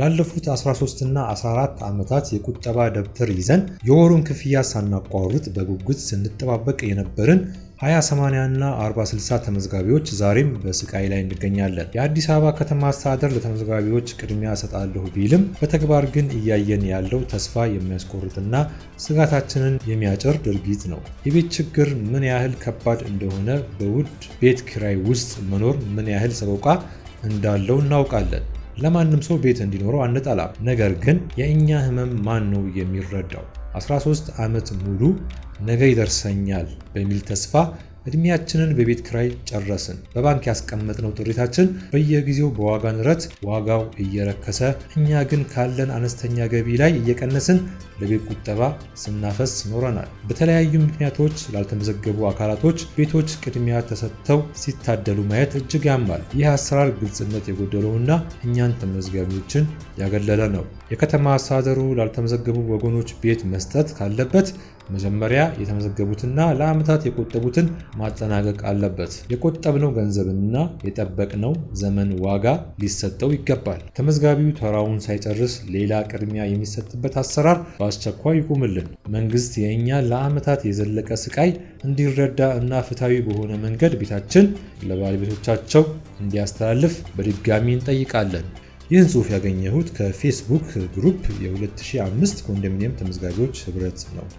ላለፉት 13 እና 14 ዓመታት የቁጠባ ደብተር ይዘን የወሩን ክፍያ ሳናቋርጥ በጉጉት ስንጠባበቅ የነበርን 20/80 እና 40/60 ተመዝጋቢዎች ዛሬም በስቃይ ላይ እንገኛለን። የአዲስ አበባ ከተማ አስተዳደር ለተመዝጋቢዎች ቅድሚያ እሰጣለሁ ቢልም በተግባር ግን እያየን ያለው ተስፋ የሚያስቆርጥና ስጋታችንን የሚያጭር ድርጊት ነው። የቤት ችግር ምን ያህል ከባድ እንደሆነ፣ በውድ ቤት ኪራይ ውስጥ መኖር ምን ያህል ሰቆቃ እንዳለው እናውቃለን። ለማንም ሰው ቤት እንዲኖረው አንጠላም። ነገር ግን የእኛ ህመም ማን ነው የሚረዳው? 13 ዓመት ሙሉ ነገ ይደርሰኛል በሚል ተስፋ እድሜያችንን በቤት ኪራይ ጨረስን። በባንክ ያስቀመጥነው ጥሪታችን በየጊዜው በዋጋ ንረት ዋጋው እየረከሰ፣ እኛ ግን ካለን አነስተኛ ገቢ ላይ እየቀነስን ለቤት ቁጠባ ስናፈስ ኖረናል። በተለያዩ ምክንያቶች ላልተመዘገቡ አካላቶች ቤቶች ቅድሚያ ተሰጥተው ሲታደሉ ማየት እጅግ ያማል። ይህ አሰራር ግልጽነት የጎደለውና እኛን ተመዝጋቢዎችን ያገለለ ነው። የከተማ አስተዳደሩ ላልተመዘገቡ ወገኖች ቤት መስጠት ካለበት መጀመሪያ የተመዘገቡትና ለዓመታት የቆጠቡትን ማጠናቀቅ አለበት። የቆጠብነው ገንዘብና የጠበቅነው ዘመን ዋጋ ሊሰጠው ይገባል። ተመዝጋቢው ተራውን ሳይጨርስ ሌላ ቅድሚያ የሚሰጥበት አሰራር በአስቸኳይ ይቁምልን። መንግስት የእኛ ለዓመታት የዘለቀ ስቃይ እንዲረዳ እና ፍትሐዊ በሆነ መንገድ ቤታችን ለባለቤቶቻቸው እንዲያስተላልፍ በድጋሚ እንጠይቃለን። ይህን ጽሑፍ ያገኘሁት ከፌስቡክ ግሩፕ የ2005 ኮንዶሚኒየም ተመዝጋቢዎች ህብረት ነው።